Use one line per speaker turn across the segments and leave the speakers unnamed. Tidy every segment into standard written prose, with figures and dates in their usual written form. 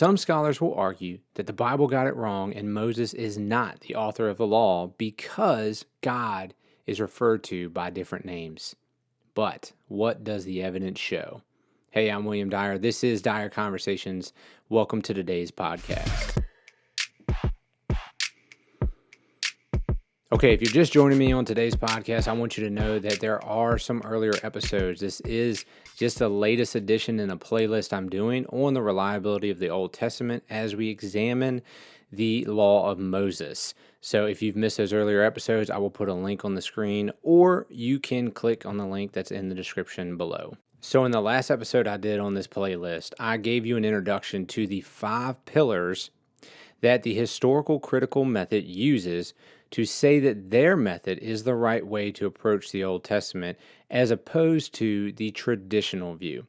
Some scholars will argue that the Bible got it wrong and Moses is not the author of the law because God is referred to by different names. But what does the evidence show? Hey, I'm William Dyer. This is DyerConversations. Welcome to today's podcast. Okay, if you're just joining me on today's podcast, I want you to know that there are some earlier episodes. This is just the latest edition in a playlist I'm doing on the reliability of the Old Testament as we examine the law of Moses. So if you've missed those earlier episodes, I will put a link on the screen, or you can click on the link that's in the description below. So in the last episode I did on this playlist, I gave you an introduction to the 5 pillars that the historical critical method uses to say that their method is the right way to approach the Old Testament as opposed to the traditional view.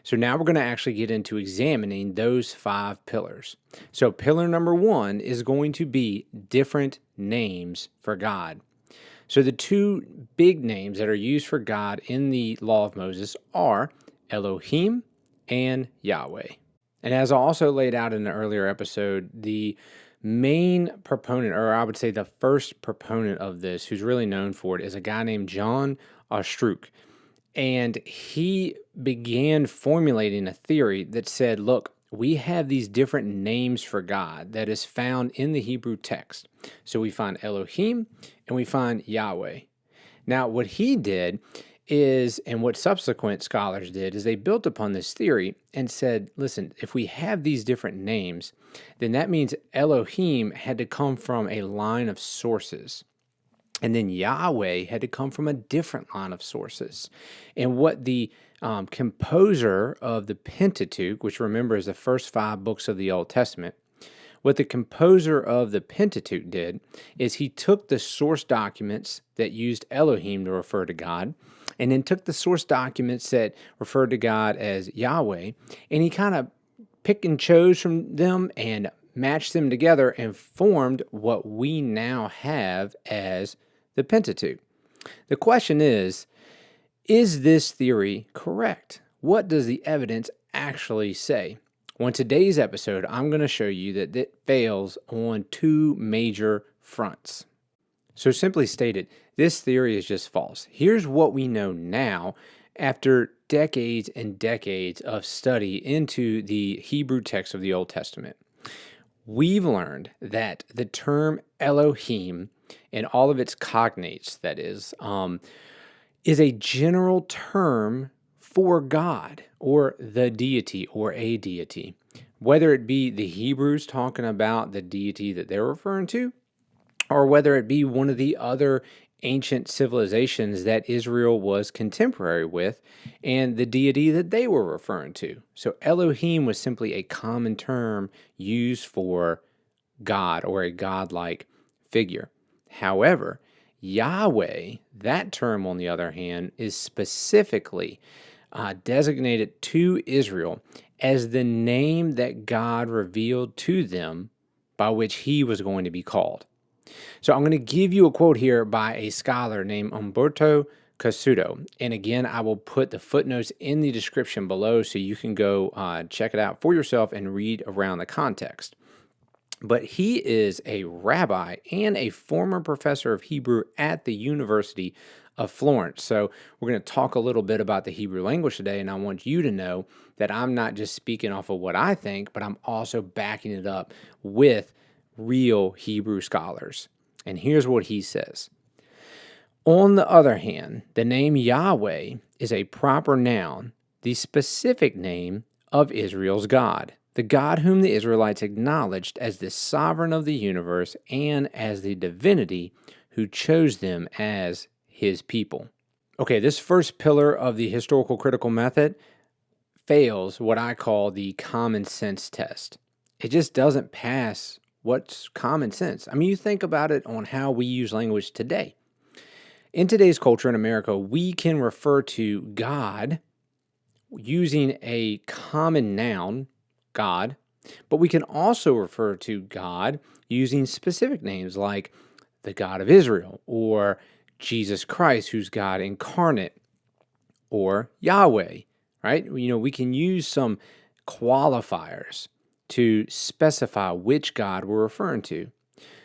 So now we're going to actually get into examining those 5 pillars. So pillar number 1 is going to be different names for God. So the 2 big names that are used for God in the law of Moses are Elohim and Yahweh. And as I also laid out in the earlier episode, the main proponent, or I would say the first proponent of this, who's really known for it, is a guy named John Ostruch. And he began formulating a theory that said, look, we have these different names for God that is found in the Hebrew text. So we find Elohim and we find Yahweh. Now, what he did is, and what subsequent scholars did, is they built upon this theory and said, listen, if we have these different names, then that means Elohim had to come from a line of sources. And then Yahweh had to come from a different line of sources. And what the composer of the Pentateuch, which remember is the first 5 books of the Old Testament, what the composer of the Pentateuch did is he took the source documents that used Elohim to refer to God, and then took the source documents that referred to God as Yahweh, and he kind of picked and chose from them and matched them together and formed what we now have as the Pentateuch. The question is this theory correct? What does the evidence actually say? Well, in today's episode, I'm going to show you that it fails on 2 major fronts. So simply stated, this theory is just false. Here's what we know now after decades and decades of study into the Hebrew text of the Old Testament. We've learned that the term Elohim and all of its cognates, that is a general term for God or the deity or a deity. Whether it be the Hebrews talking about the deity that they're referring to, or whether it be one of the other ancient civilizations that Israel was contemporary with and the deity that they were referring to. So Elohim was simply a common term used for God or a godlike figure. However, Yahweh, that term on the other hand, is specifically designated to Israel as the name that God revealed to them by which he was going to be called. So I'm going to give you a quote here by a scholar named Umberto Cassuto. And again, I will put the footnotes in the description below so you can go check it out for yourself and read around the context. But he is a rabbi and a former professor of Hebrew at the University of Florence. So we're going to talk a little bit about the Hebrew language today, and I want you to know that I'm not just speaking off of what I think, but I'm also backing it up with real Hebrew scholars. And here's what he says. On the other hand, the name Yahweh is a proper noun, the specific name of Israel's God, the God whom the Israelites acknowledged as the sovereign of the universe and as the divinity who chose them as his people. Okay, this first pillar of the historical critical method fails what I call the common sense test. It just doesn't pass what's common sense. I mean, you think about it on how we use language today. In today's culture in America, we can refer to God using a common noun, God, but we can also refer to God using specific names like the God of Israel or Jesus Christ, who's God incarnate, or Yahweh, right? We can use some qualifiers to specify which God we're referring to.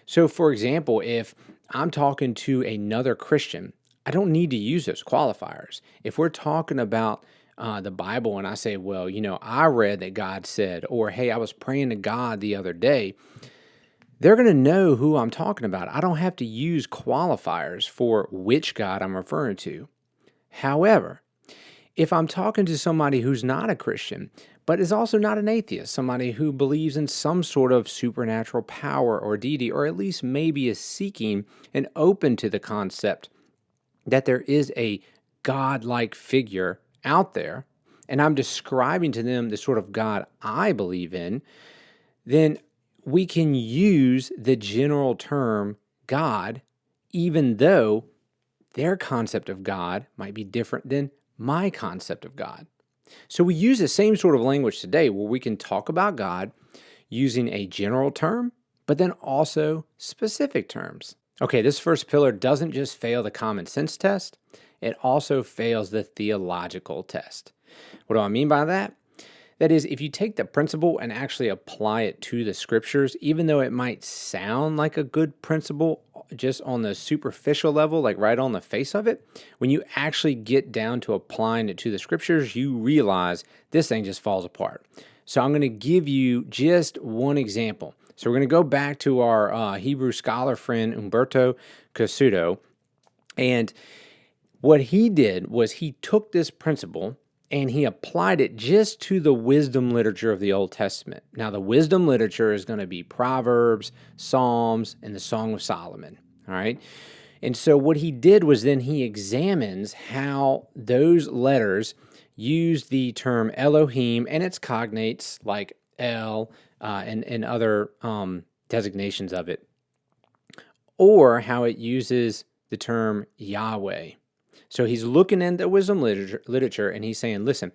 So, for example, if I'm talking to another Christian, I don't need to use those qualifiers. If we're talking about the Bible and I say, well, I read that God said, or hey, I was praying to God the other day, they're going to know who I'm talking about. I don't have to use qualifiers for which God I'm referring to. However, if I'm talking to somebody who's not a Christian, but is also not an atheist, somebody who believes in some sort of supernatural power or deity, or at least maybe is seeking and open to the concept that there is a God-like figure out there, and I'm describing to them the sort of God I believe in, then we can use the general term God, even though their concept of God might be different than my concept of God. So we use the same sort of language today where we can talk about God using a general term, but then also specific terms. Okay, this first pillar doesn't just fail the common sense test, it also fails the theological test. What do I mean by that? That is, if you take the principle and actually apply it to the scriptures, even though it might sound like a good principle just on the superficial level, like right on the face of it, when you actually get down to applying it to the scriptures, you realize this thing just falls apart. So I'm going to give you just one example. So we're going to go back to our Hebrew scholar friend, Umberto Cassuto, and what he did was he took this principle and he applied it just to the wisdom literature of the Old Testament. Now, the wisdom literature is going to be Proverbs, Psalms, and the Song of Solomon, all right? And so what he did was then he examines how those letters use the term Elohim and its cognates like El and other designations of it, or how it uses the term Yahweh. So he's looking into the wisdom literature and he's saying, listen,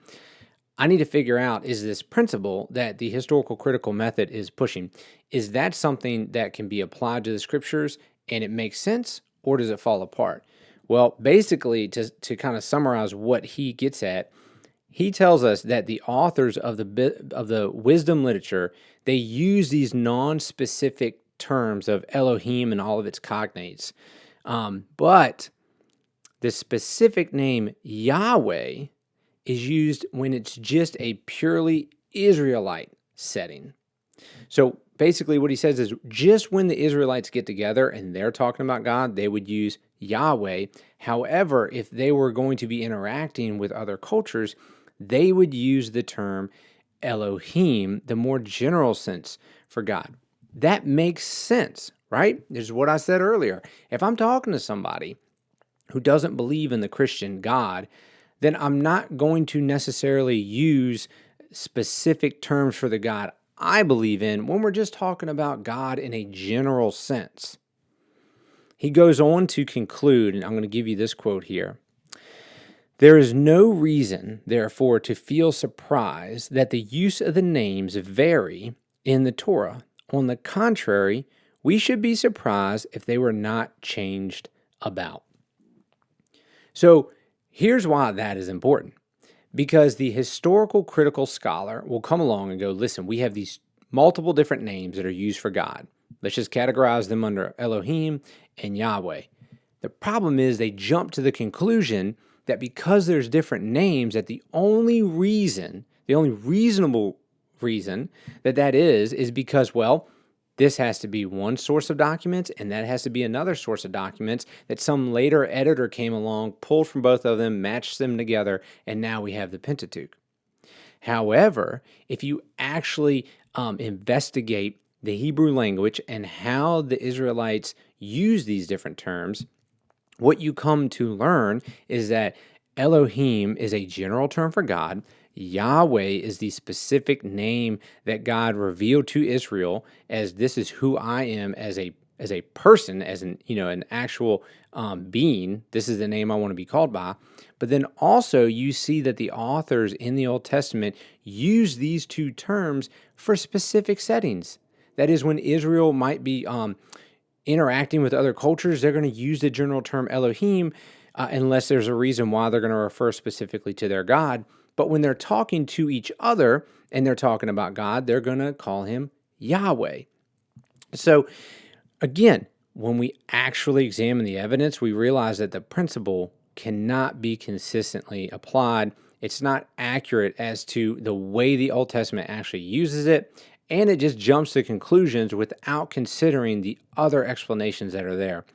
I need to figure out, is this principle that the historical critical method is pushing, is that something that can be applied to the scriptures and it makes sense, or does it fall apart? Well, basically, to kind of summarize what he gets at, he tells us that the authors of the wisdom literature, they use these non-specific terms of Elohim and all of its cognates, but the specific name Yahweh is used when it's just a purely Israelite setting. So basically what he says is just when the Israelites get together and they're talking about God, they would use Yahweh. However, if they were going to be interacting with other cultures, they would use the term Elohim, the more general sense for God. That makes sense, right? This is what I said earlier. If I'm talking to somebody who doesn't believe in the Christian God, then I'm not going to necessarily use specific terms for the God I believe in when we're just talking about God in a general sense. He goes on to conclude, and I'm going to give you this quote here. There is no reason, therefore, to feel surprised that the use of the names vary in the Torah. On the contrary, we should be surprised if they were not changed about. So here's why that is important. Because the historical critical scholar will come along and go, listen, we have these multiple different names that are used for God. Let's just categorize them under Elohim and Yahweh. The problem is they jump to the conclusion that because there's different names, that the only reasonable reason that is because, well, this has to be one source of documents, and that has to be another source of documents that some later editor came along, pulled from both of them, matched them together, and now we have the Pentateuch. However, if you actually investigate the Hebrew language and how the Israelites use these different terms, what you come to learn is that Elohim is a general term for God. Yahweh is the specific name that God revealed to Israel as this is who I am as a person, as an actual being. This is the name I want to be called by. But then also you see that the authors in the Old Testament use these two terms for specific settings. That is, when Israel might be interacting with other cultures, they're going to use the general term Elohim unless there's a reason why they're going to refer specifically to their God. But when they're talking to each other, and they're talking about God, they're going to call him Yahweh. So again, when we actually examine the evidence, we realize that the principle cannot be consistently applied. It's not accurate as to the way the Old Testament actually uses it, and it just jumps to conclusions without considering the other explanations that are there.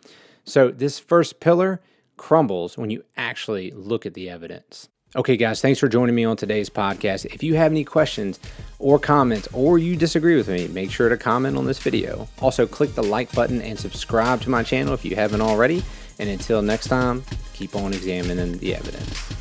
So this first pillar crumbles when you actually look at the evidence. Okay, guys, thanks for joining me on today's podcast. If you have any questions or comments, or you disagree with me, make sure to comment on this video. Also, click the like button and subscribe to my channel if you haven't already. And until next time, keep on examining the evidence.